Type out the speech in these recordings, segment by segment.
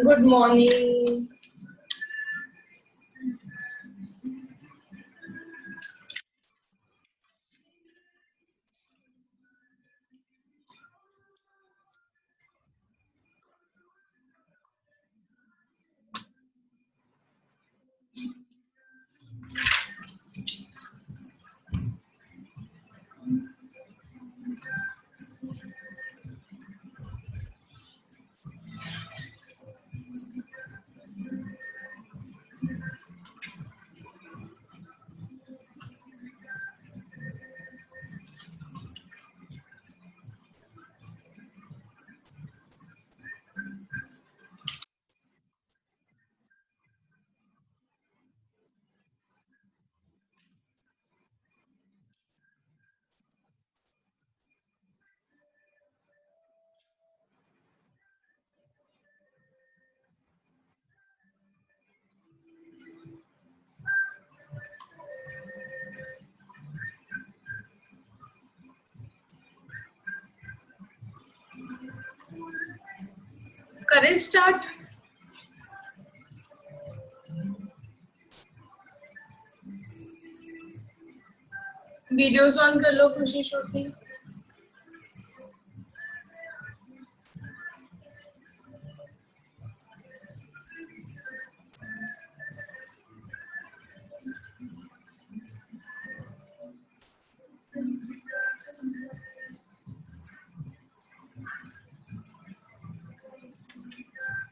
Good morning. करें start? Videos on कर लो खुशी श्रुति।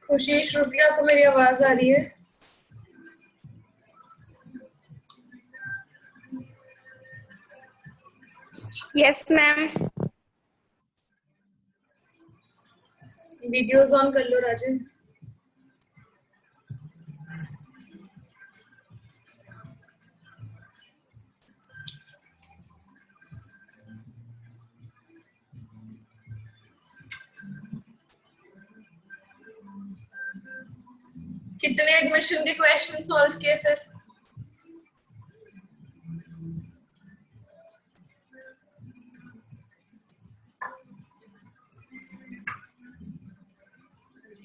खुशी श्रुति, आपको मेरी आवाज आ रही है? Yes ma'am. वीडियोस ऑन कर लो राजन। कितने एडमिशन के क्वेश्चन सॉल्व किए फिर?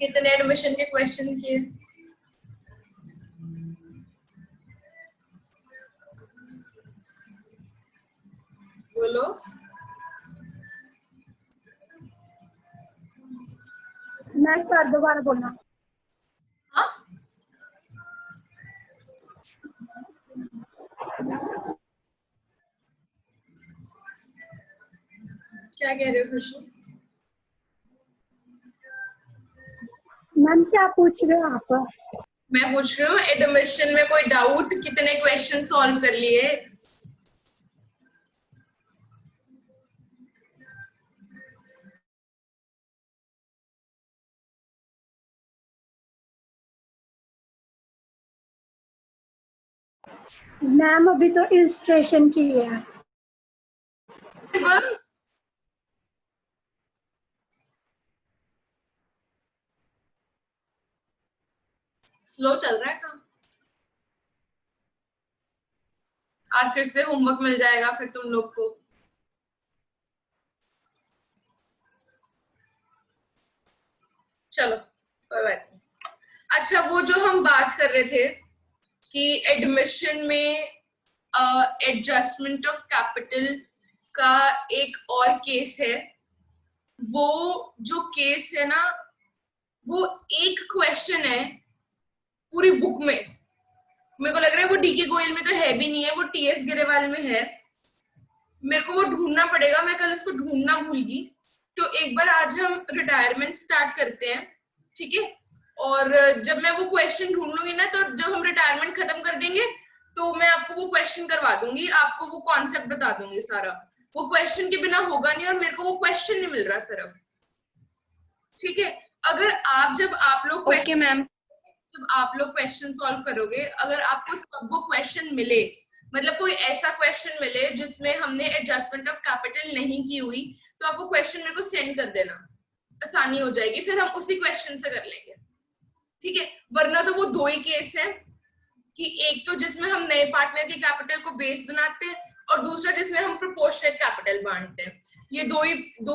कितने एडमिशन के क्वेश्चन किए? बोलो। मैम पर दोबारा बोलना। हाँ, क्या कह रहे हो खुशी? मैम क्या पूछ रहे हो आप? मैं पूछ रही हूँ एडमिशन में कोई डाउट, कितने क्वेश्चन सॉल्व कर लिए? मैम अभी तो इलस्ट्रेशन की है। बस स्लो चल रहा है काम। आज फिर से होमवर्क मिल जाएगा फिर तुम लोग को। चलो कोई बात नहीं। अच्छा, वो जो हम बात कर रहे थे कि एडमिशन में एडजस्टमेंट ऑफ कैपिटल का एक और केस है। वो जो केस है ना, वो एक क्वेश्चन है पूरी बुक में। मेरे को लग रहा है वो डीके गोयल में तो है भी नहीं है, वो टीएस गिरेवाल में है। मेरे को वो ढूंढना पड़ेगा, मैं कल उसको ढूंढना भूल गई। तो एक बार आज हम रिटायरमेंट स्टार्ट करते हैं, ठीक है? और जब मैं वो क्वेश्चन ढूंढ लूंगी ना, तो जब हम रिटायरमेंट खत्म कर देंगे तो मैं आपको वो क्वेश्चन करवा दूंगी, आपको वो कॉन्सेप्ट बता दूंगी सारा। वो क्वेश्चन के बिना होगा नहीं, और मेरे को वो क्वेश्चन नहीं मिल रहा सिर्फ, ठीक है? अगर आप जब आप लोग ओके मैम। जब आप लोग क्वेश्चन सॉल्व करोगे, अगर आपको तब वो क्वेश्चन मिले, मतलब कोई ऐसा क्वेश्चन मिले जिसमें हमने एडजस्टमेंट ऑफ कैपिटल नहीं की हुई, तो आप वो क्वेश्चन मेरे को सेंड कर देना, आसानी हो जाएगी, फिर हम उसी क्वेश्चन से कर लेंगे, ठीक है? वरना तो वो दो ही केस है कि एक तो जिसमें हम नए पार्टनर के कैपिटल को बेस बनाते हैं, और दूसरा जिसमें हम प्रोपोर्शनेट कैपिटल बांटते हैं। ये दो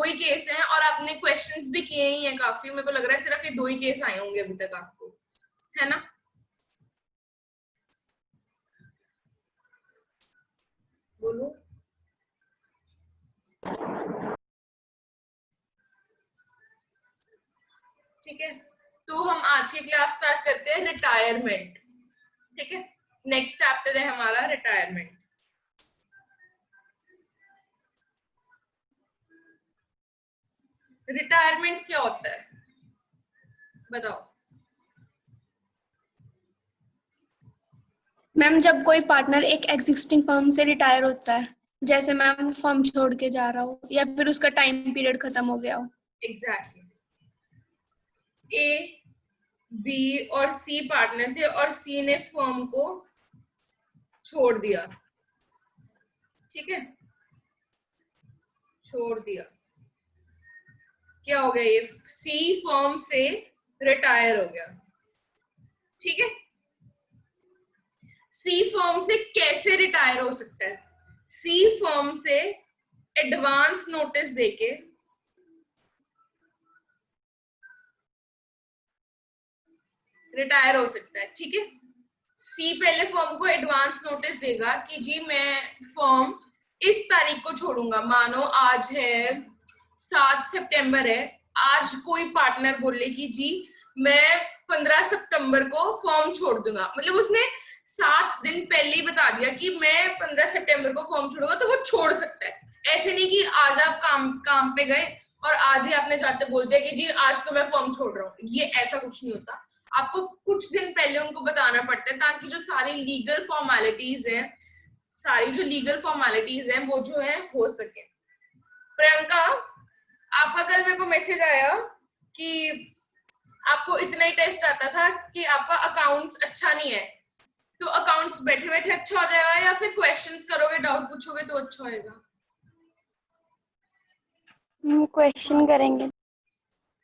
ही केस हैं और आपने क्वेश्चंस भी किए ही हैं काफी, मेरे को लग रहा है सिर्फ ये 2 ही केस आए होंगे अभी तक आपको, है ना? बोलो। ठीक है, तो हम आज की क्लास स्टार्ट करते हैं रिटायरमेंट। ठीक है, नेक्स्ट चैप्टर है हमारा रिटायरमेंट। रिटायरमेंट क्या होता है बताओ? मैम जब कोई पार्टनर एक एग्जिस्टिंग फर्म से रिटायर होता है, जैसे मैम फर्म छोड़ के जा रहा हो या फिर उसका टाइम पीरियड खत्म हो गया हो। एग्जैक्टली। ए, बी और सी पार्टनर थे और सी ने फर्म को छोड़ दिया। ठीक है, छोड़ दिया, क्या हो गया? ये सी फर्म से रिटायर हो गया। ठीक है, सी फर्म से कैसे रिटायर हो सकता है? सी फर्म से एडवांस नोटिस देके रिटायर हो सकता है। ठीक है, सी पहले फर्म को एडवांस नोटिस देगा कि जी मैं फर्म इस तारीख को छोड़ूंगा। मानो आज है 7 सितंबर है, आज कोई पार्टनर बोले कि जी मैं 15 सितंबर को फर्म छोड़ दूंगा, मतलब उसने 7 दिन पहले ही बता दिया कि मैं 15 सितंबर को फर्म छोड़ूंगा, तो वो छोड़ सकता है। ऐसे नहीं कि आज आप काम पे गए और आज ही आपने जाते बोल दिया कि जी आज तो मैं फर्म छोड़ रहा हूँ, ये ऐसा कुछ नहीं होता। आपको कुछ दिन पहले उनको बताना पड़ता है ताकि जो सारी लीगल फॉर्मेलिटीज हैं, वो जो है हो सके। प्रियंका, आपका कल मेरे को मैसेज आया कि आपको इतना ही टेस्ट आता था कि आपका अकाउंट्स अच्छा नहीं है, तो अकाउंट्स बैठे बैठे अच्छा हो जाएगा या फिर क्वेश्चंस करोगे, डाउट पूछोगे तो अच्छा होएगा? क्वेश्चन करेंगे।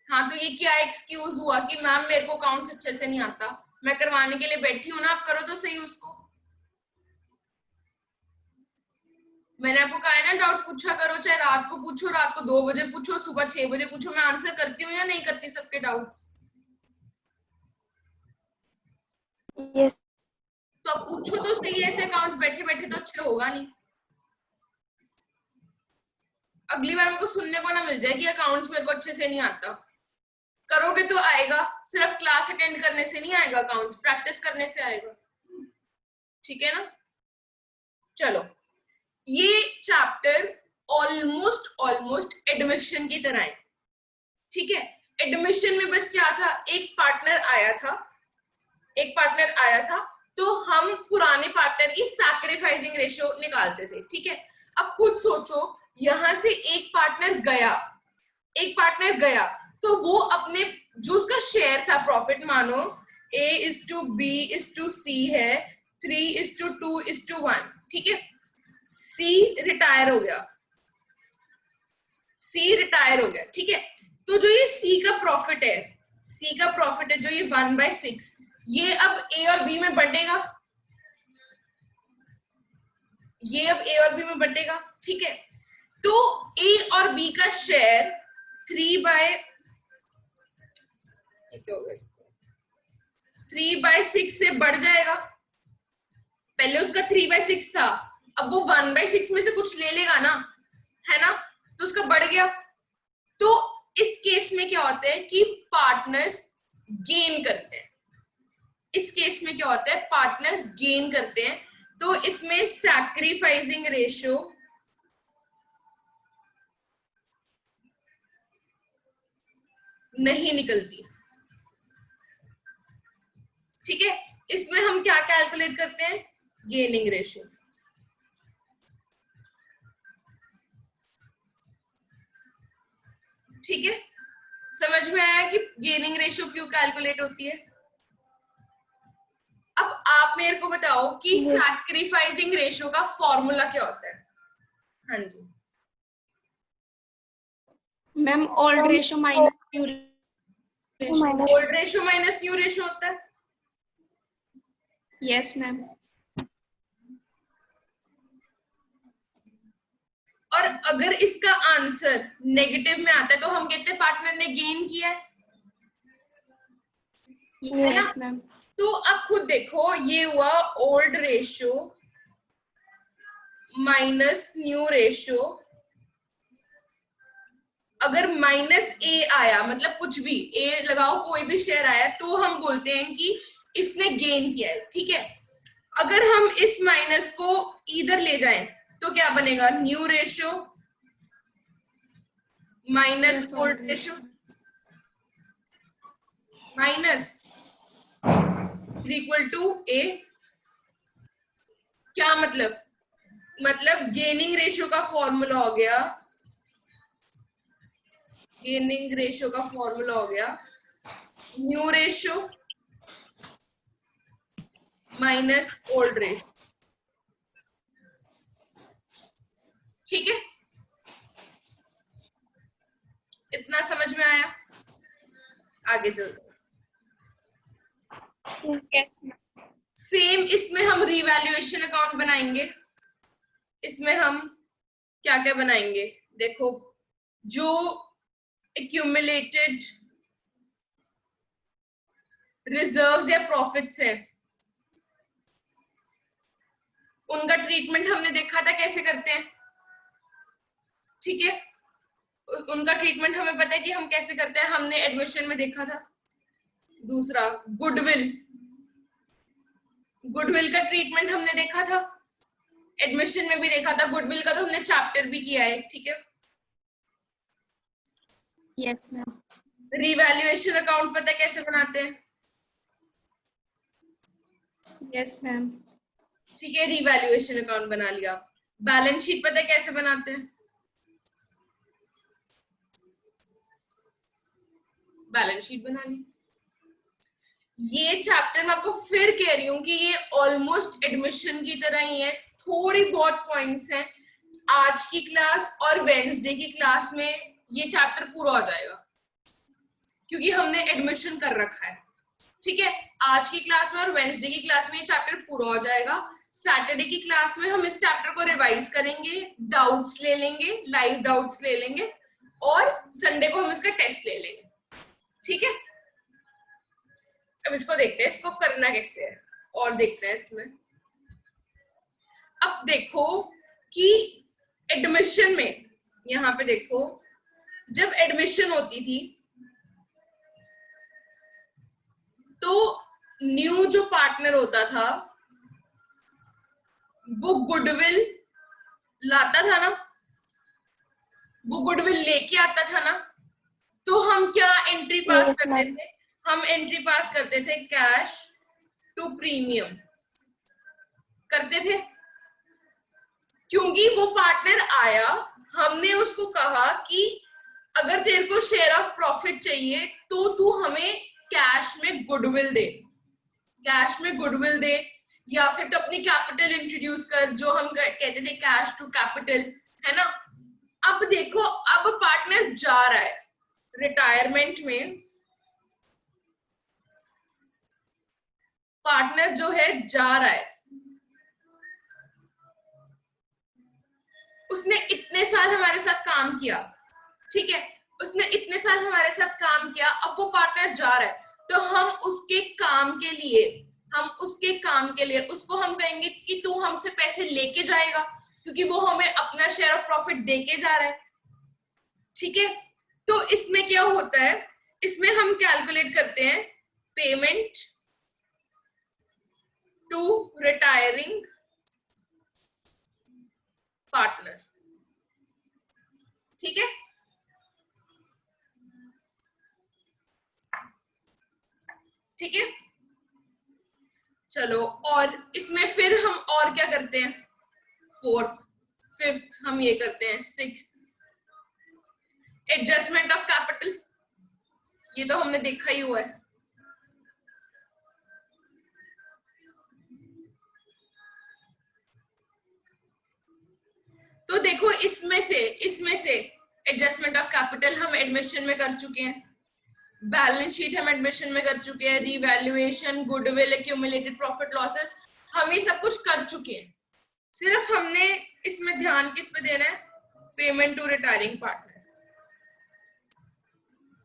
हाँ, तो ये क्या एक्सक्यूज हुआ कि मैम मेरे को अकाउंट्स अच्छे से नहीं आता, मैं करवाने के लिए बैठी हूँ ना, आप करो तो सही उसको। मैंने आपको कहा है ना, डाउट पूछा करो, चाहे रात को पूछो, रात को 2 बजे पूछो, सुबह 6 बजे पूछो, मैं आंसर करती हूँ या नहीं करती सबके डाउट्स? यस। तो अब पूछो तो सही, ऐसे अकाउंट्स बैठे बैठे तो अच्छे होगा नहीं। अगली बार मेरे को सुनने को ना मिल जाए कि अकाउंट्स मेरे को अच्छे से नहीं आता। करोगे तो आएगा, सिर्फ क्लास अटेंड करने से नहीं आएगा, अकाउंट्स प्रैक्टिस करने से आएगा। ठीक है ना? चलो, ये चैप्टर ऑलमोस्ट एडमिशन की तरह है। ठीक है, एडमिशन में बस क्या था, एक पार्टनर आया था तो हम पुराने पार्टनर की सैक्रिफाइसिंग रेशियो निकालते थे। ठीक है, अब खुद सोचो, यहां से एक पार्टनर गया तो वो अपने जो उसका शेयर था प्रॉफिट, मानो A/B/C है, 3:2:1। ठीक है, सी रिटायर हो गया। ठीक है, तो जो ये सी का प्रॉफिट है जो ये 1/6, ये अब ए और बी में बंटेगा, ठीक है, तो ए और बी का शेयर 3/6 से बढ़ जाएगा। पहले उसका 3/6 था, अब वो 1/6 में से कुछ ले लेगा ना, है ना, तो उसका बढ़ गया। तो इस केस में क्या होता है कि पार्टनर्स गेन करते हैं। तो इसमें सैक्रिफाइसिंग रेशियो नहीं निकलती। ठीक है, इसमें हम क्या कैलकुलेट करते हैं? Gaining ratio. ठीक है, समझ में आया कि गेनिंग रेशियो क्यों कैलकुलेट होती है? अब आप मेरे को बताओ कि सैक्रिफाइसिंग रेशियो का फॉर्मूला क्या होता है? हाँ जी ma'am old ratio minus new ratio. Old ratio minus new ratio होता है। Yes ma'am. और अगर इसका आंसर नेगेटिव में आता है तो हम कहते हैं पार्टनर ने गेन किया है ना। Yes ma'am. तो अब खुद देखो, ये हुआ old ratio minus new ratio. अगर माइनस ए आया, मतलब कुछ भी ए लगाओ, कोई भी शेयर आया, तो हम बोलते हैं कि इसने गेन किया है, ठीक है। अगर हम इस माइनस को इधर ले जाएं तो क्या बनेगा, new ratio minus Yes, old old ratio minus is equal to A. क्या मतलब, गेनिंग रेशियो का फॉर्मूला हो गया, गेनिंग रेशियो का फॉर्मूला हो गया new ratio minus old ratio, ठीक है। इतना समझ में आया? आगे चलते। Yes, ma'am. सेम इसमें हम रिवैल्यूएशन अकाउंट बनाएंगे। इसमें हम क्या क्या बनाएंगे, देखो, जो एक्यूमुलेटेड रिजर्व्स या प्रॉफिट्स हैं, उनका ट्रीटमेंट हमने देखा था कैसे करते हैं, ठीक है। उनका ट्रीटमेंट हमें पता है कि हम कैसे करते हैं, हमने एडमिशन में देखा था। दूसरा, गुडविल, गुडविल का ट्रीटमेंट हमने देखा था, एडमिशन में भी देखा था। गुडविल का तो हमने चैप्टर भी किया है, ठीक है। Yes, ma'am. रिवैल्यूएशन अकाउंट पता है कैसे बनाते हैं, Yes, ma'am. ठीक है, रिवैल्यूएशन अकाउंट बना लिया। बैलेंस शीट पता है कैसे बनाते हैं, बैलेंस शीट बना ली। ये चैप्टर मैं आपको फिर कह रही हूँ कि ये ऑलमोस्ट एडमिशन की तरह ही है, थोड़ी बहुत पॉइंट्स हैं। आज की क्लास और वेडनेसडे की क्लास में ये चैप्टर पूरा हो जाएगा, क्योंकि हमने एडमिशन कर रखा है, ठीक है। आज की क्लास में और वेडनेसडे की क्लास में ये चैप्टर पूरा हो जाएगा। सैटरडे की क्लास में हम इस चैप्टर को रिवाइज करेंगे, डाउट्स ले लेंगे, लाइव डाउट्स ले लेंगे, और संडे को हम इसका टेस्ट ले लेंगे, ठीक है। अब इसको देखते हैं, इसको करना कैसे है और देखते हैं इसमें। अब देखो कि एडमिशन में, यहाँ पे देखो, जब एडमिशन होती थी तो न्यू जो पार्टनर होता था वो गुडविल लाता था ना, वो गुडविल लेके आता था ना। तो हम क्या एंट्री पास Yes, करते ma'am. थे, हम एंट्री पास करते थे कैश टू प्रीमियम करते थे, क्योंकि वो पार्टनर आया, हमने उसको कहा कि अगर तेरे को शेयर ऑफ प्रॉफिट चाहिए तो तू हमें कैश में गुडविल दे, कैश में गुडविल दे, या फिर तो अपनी कैपिटल इंट्रोड्यूस कर, जो हम कहते थे कैश टू कैपिटल, है ना। अब देखो, अब पार्टनर जा रहा है रिटायरमेंट में, पार्टनर जो है जा रहा है, उसने इतने साल हमारे साथ काम किया, ठीक है, उसने इतने साल हमारे साथ काम किया, अब वो पार्टनर जा रहा है, तो हम उसके काम के लिए उसको हम कहेंगे कि तू हमसे पैसे लेके जाएगा, क्योंकि वो हमें अपना शेयर ऑफ प्रॉफिट देके जा रहा है, ठीक है। तो इसमें क्या होता है, इसमें हम कैलकुलेट करते हैं पेमेंट टू रिटायरिंग पार्टनर, ठीक है। ठीक है, चलो, और इसमें फिर हम और क्या करते हैं, फोर्थ फिफ्थ हम ये करते हैं, सिक्स्थ एडजस्टमेंट ऑफ कैपिटल, ये तो हमने देखा ही हुआ है। तो देखो, इसमें से एडजस्टमेंट ऑफ कैपिटल हम एडमिशन में कर चुके हैं, बैलेंस शीट हम एडमिशन में कर चुके हैं, revaluation, goodwill, accumulated profit losses, हम ये सब कुछ कर चुके हैं। सिर्फ हमने इसमें ध्यान किस पे देना है, पेमेंट टू रिटायरिंग पार्टनर।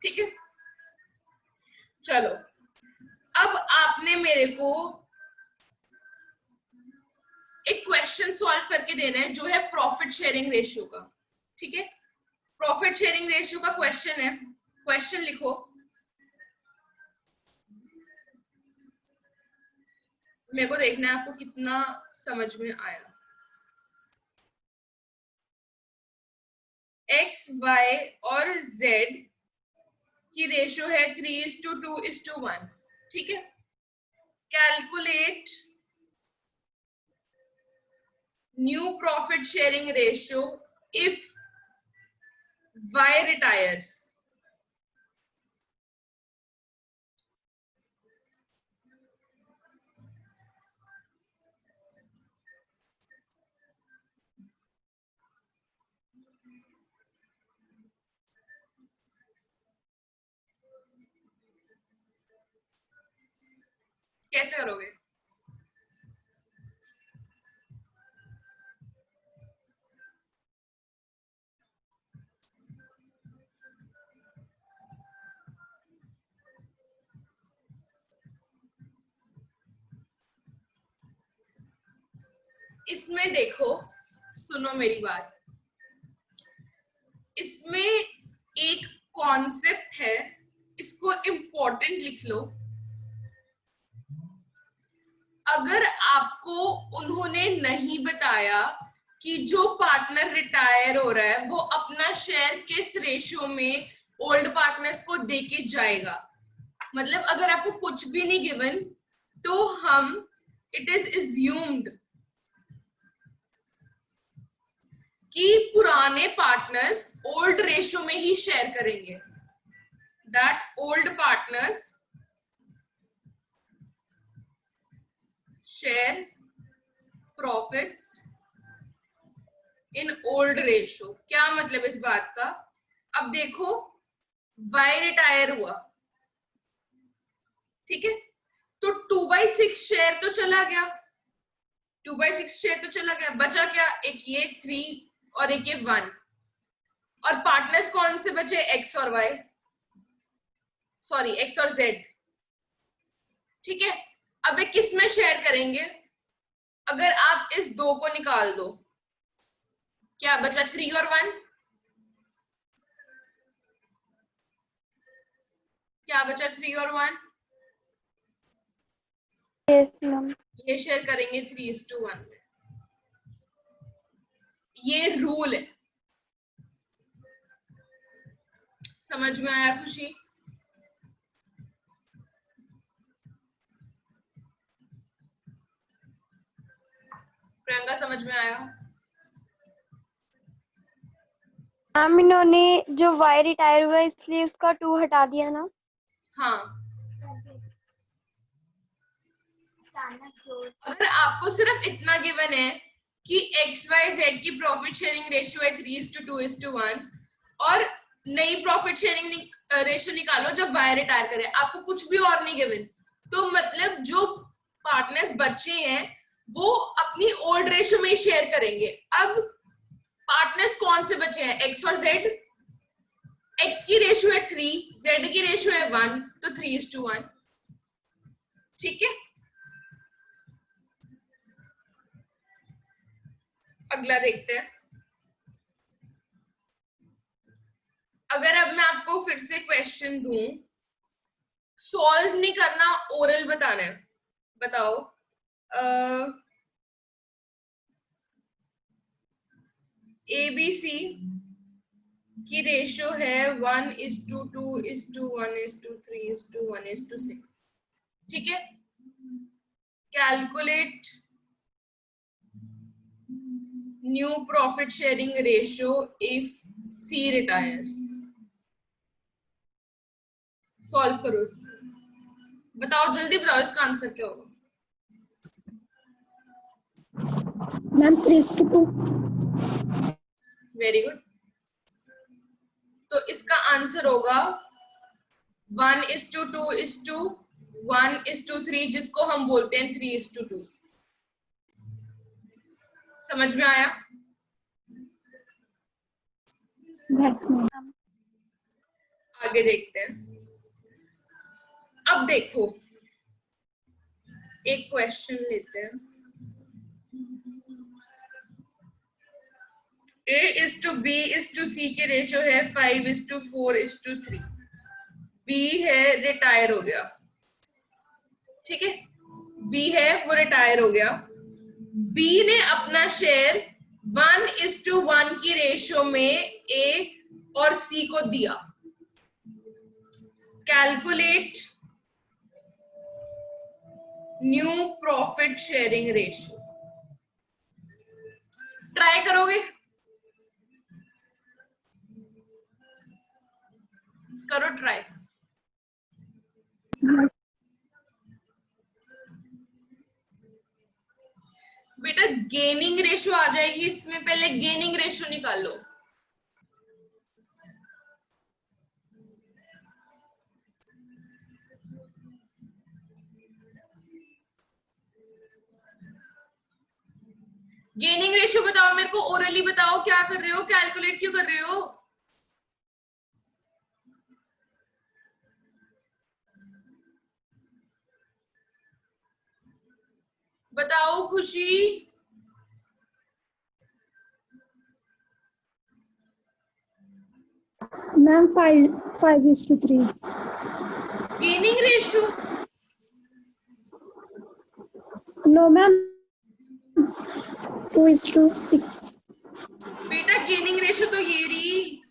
ठीक है, चलो अब आपने मेरे को एक क्वेश्चन सॉल्व करके देना है जो है प्रॉफिट शेयरिंग रेशियो का। ठीक है, प्रॉफिट शेयरिंग रेशियो का क्वेश्चन है, क्वेश्चन लिखो। मेरे को देखना है आपको कितना समझ में आया। एक्स, वाई और जेड की रेशियो है 3:2:1। ठीक है, calculate new profit sharing ratio if Y retires. कैसे करोगे? इसमें देखो, सुनो मेरी बात, इसमें एक कॉन्सेप्ट है, इसको इम्पोर्टेंट लिख लो। अगर आपको उन्होंने नहीं बताया कि जो पार्टनर रिटायर हो रहा है वो अपना शेयर किस रेशियो में ओल्ड पार्टनर्स को देके जाएगा, मतलब अगर आपको कुछ भी नहीं गिवन तो हम इट इज अज्यूम्ड कि पुराने पार्टनर्स ओल्ड रेशियो में ही शेयर करेंगे, that old partners share profits in old ratio. क्या मतलब इस बात का? अब देखो, वाई रिटायर हुआ, ठीक है, तो 2/6 शेयर तो चला गया, 2/6 शेयर तो चला गया, बचा क्या? एक ये 3 और एक ये 1, और पार्टनर्स कौन से बचे? एक्स और वाई, सॉरी एक्स और जेड। ठीक है, अब ये किस में शेयर करेंगे? अगर आप इस 2 को निकाल दो, क्या बचा? 3 और 1, क्या बचा? 3 और 1। Yes ma'am. ये शेयर करेंगे 3:1 में। ये रूल है, समझ में आया खुशी? प्रियंका समझ में आया? मैम इन्होंने जो वाई रिटायर हुआ इसलिए उसका 2 हटा दिया ना। हाँ, अगर आपको सिर्फ इतना गिवन है कि एक्स वाई जेड की प्रॉफिट शेयरिंग रेशियो है 3:2:1 और नई प्रॉफिट शेयरिंग रेशियो निकालो जब वाई रिटायर करे, आपको कुछ भी और नहीं गिवन, तो मतलब जो पार्टनर्स बचे हैं वो अपनी ओल्ड रेशियो में ही शेयर करेंगे। अब पार्टनर्स कौन से बचे हैं? एक्स और जेड। एक्स की रेशियो है 3, जेड की रेशियो है 1, तो 3:1। ठीक है, अगला देखते हैं। अगर अब मैं आपको फिर से क्वेश्चन दूं, सॉल्व नहीं करना, ओरल बताना है। बताओ, ABC की रेशियो है 1:2:1:3:1:6। ठीक है, calculate new profit sharing ratio if C retires. Solve करो इसको, बताओ जल्दी बताओ इसका आंसर क्या होगा? मैम 3:2। वेरी गुड, तो इसका आंसर होगा 1:2:1:3, जिसको हम बोलते हैं 3:2। समझ में आया? Yes, ma'am. आगे देखते हैं। अब देखो एक क्वेश्चन लेते हैं। A:B:C की रेशियो है 5:4:3। B है रिटायर हो गया, ठीक है, B है वो रिटायर हो गया। B ने अपना शेयर 1:1 की रेशियो में A और C को दिया। Calculate new profit sharing ratio. Try करोगे? करो ट्राई। बेटा गेनिंग रेशियो आ जाएगी इसमें, पहले गेनिंग रेशियो निकालो। गेनिंग रेशियो बताओ मेरे को, ओरली बताओ क्या कर रहे हो, कैलकुलेट क्यों कर रहे हो? बताओ Khushi. Ma'am 5:3। Gaining ratio? No ma'am 2:6। बेटा गेनिंग रेशियो तो ये रही।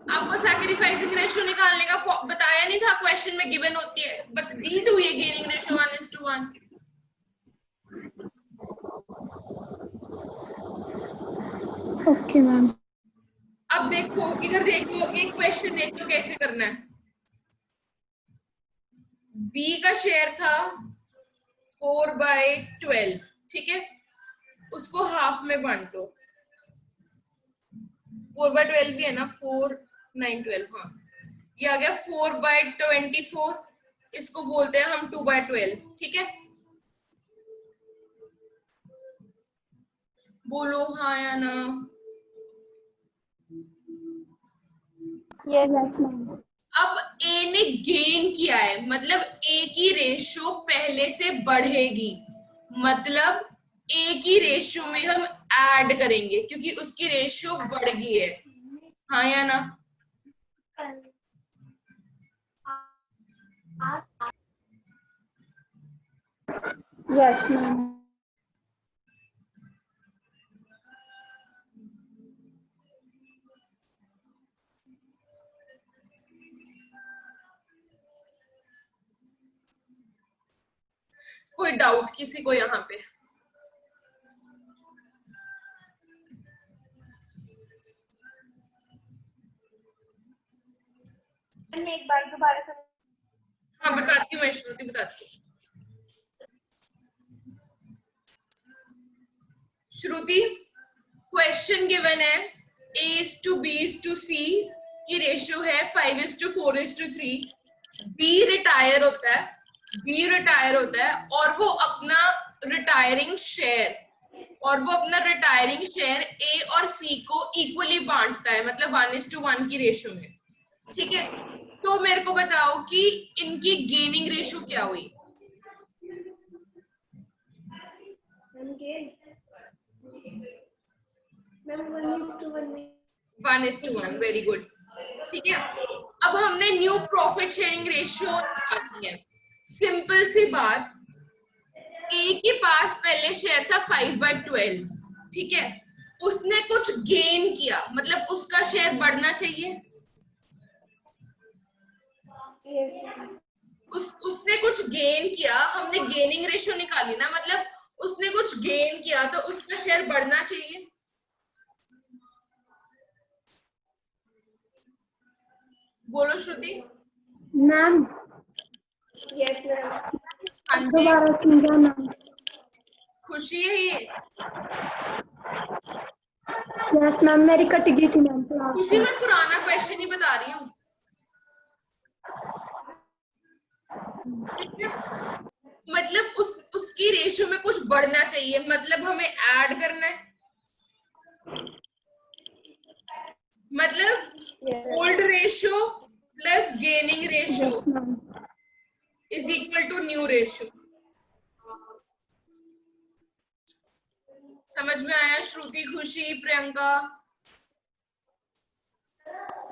आपको सैक्रिफाइसिंग रेशियो निकालने का बताया नहीं था, क्वेश्चन में गिवन होती है, बट दी तो ये गेनिंग रेशियो 1:1। Okay ma'am. अब देखो इधर देखो, एक क्वेश्चन देखो कैसे करना है। बी का शेयर था 4/12, ठीक है, उसको हाफ में बांटो। 4/12 भी है ना, 4 9 12, हाँ ये आ गया 4/24। इसको बोलते हैं हम 2/12, ठीक है। बोलो हाँ या ना। Yes ma'am. अब ए ने गेन किया है, मतलब ए की रेशियो पहले से बढ़ेगी, मतलब ए की रेशियो में हम ऐड करेंगे क्योंकि उसकी रेशियो बढ़ गई है, हाँ या ना। Yes ma'am. कोई डाउट किसी को यहाँ पे? एक बार दोबारा से। हाँ बताती हूँ मैं, श्रुति बताती हूँ। श्रुति क्वेश्चन गिवन है A:B:C की रेशियो है 5:4:3। बी रिटायर होता है और वो अपना रिटायरिंग शेयर ए और सी को इक्वली बांटता है, मतलब 1:1 की रेशियो में, ठीक है। तो मेरे को बताओ कि इनकी गेनिंग रेशियो क्या हुई? 1:1, वेरी गुड, ठीक है। अब हमने न्यू प्रॉफिट शेयरिंग रेशियो निकालनी है। सिंपल सी बात, ए के पास पहले शेयर था 5/12, ठीक है, उसने कुछ गेन किया, मतलब उसका शेयर बढ़ना चाहिए। उसने कुछ गेन किया, हमने गेनिंग रेशियो निकाली ना, मतलब उसने कुछ गेन किया तो उसका शेयर बढ़ना चाहिए। बोलो श्रुति। Ma'am yes ma'am. हाँ जी, दोबारा समझा मैम। खुशी है ये? यस मैम, मेरी कट गई थी मैम क्लास खुशी में। मैं पुराना क्वेश्चन ही बता रही हूँ, ठीक है? मतलब उसकी रेशियो में कुछ बढ़ना चाहिए, मतलब हमें ऐड करना है। मतलब old ratio plus gaining ratio yes ma'am. is equal to new ratio. समझ में आया श्रुति, खुशी, प्रियंका?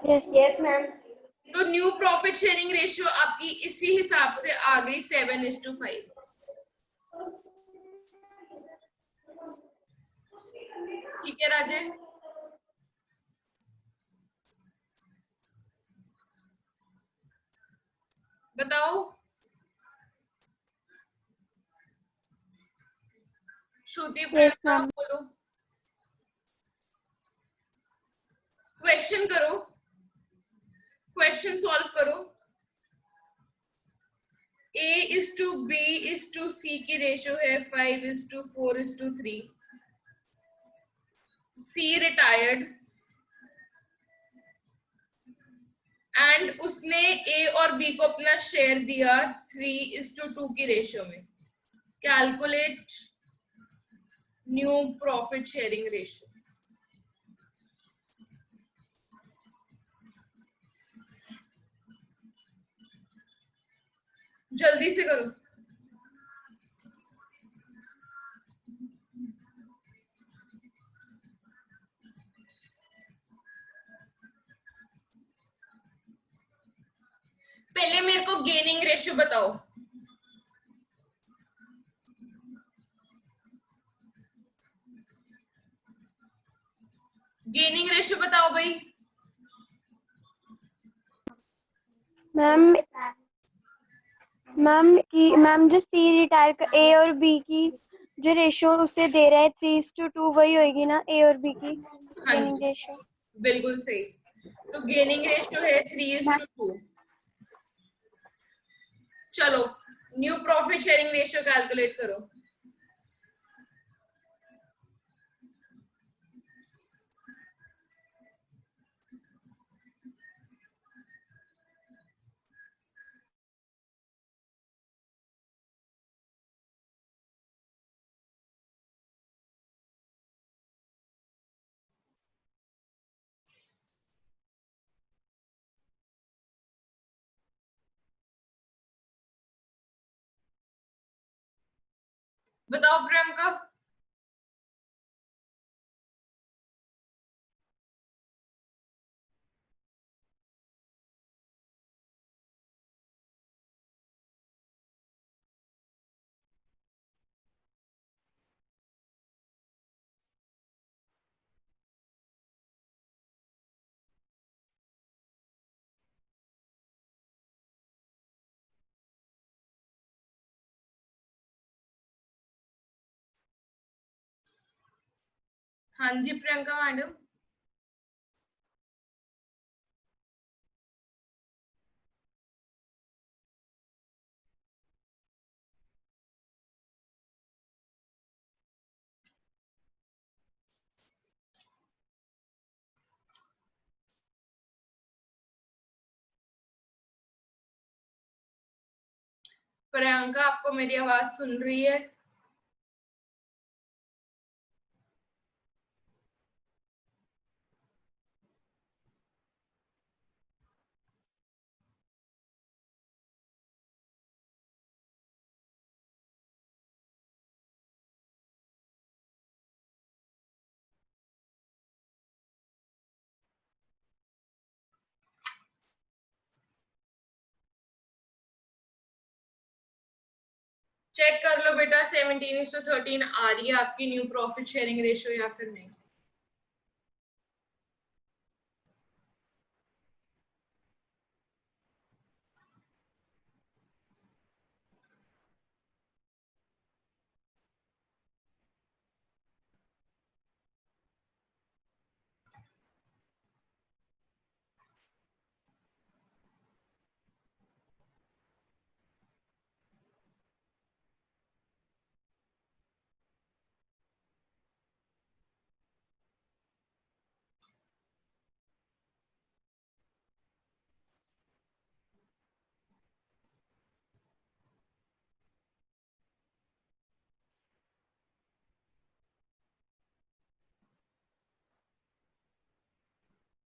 Yes ma'am. तो न्यू प्रॉफिट शेयरिंग रेशियो आपकी इसी हिसाब से आ गई 7:5. ठीक है राजे? बताओ श्रुति, प्रियंका, ma'am. बोलो, क्वेश्चन करो, क्वेश्चन सॉल्व करो। A:B:C की रेशियो है 5:4:3. C रिटायर्ड एंड उसने A और B को अपना शेयर दिया 3:2 की रेशियो में। Calculate new profit sharing ratio. जल्दी से करो। पहले मेरे को गेनिंग रेशियो बताओ। गेनिंग रेशियो बताओ भाई। मैम जो सी रिटायर का ए और बी की जो रेशियो उसे दे रहे हैं 3:2 वही होगी ना ए और बी की हाँ गेनिंग जी, रेशियो। बिल्कुल सही। तो गेनिंग रेशियो है 3:2। चलो new profit sharing ratio calculate करो। बताओ प्रियंका। हाँ जी प्रियंका मैडम। प्रियंका आपको मेरी आवाज सुन रही है? चेक कर लो बेटा 17:13 आ रही है आपकी न्यू प्रॉफिट शेयरिंग रेशियो या फिर नहीं।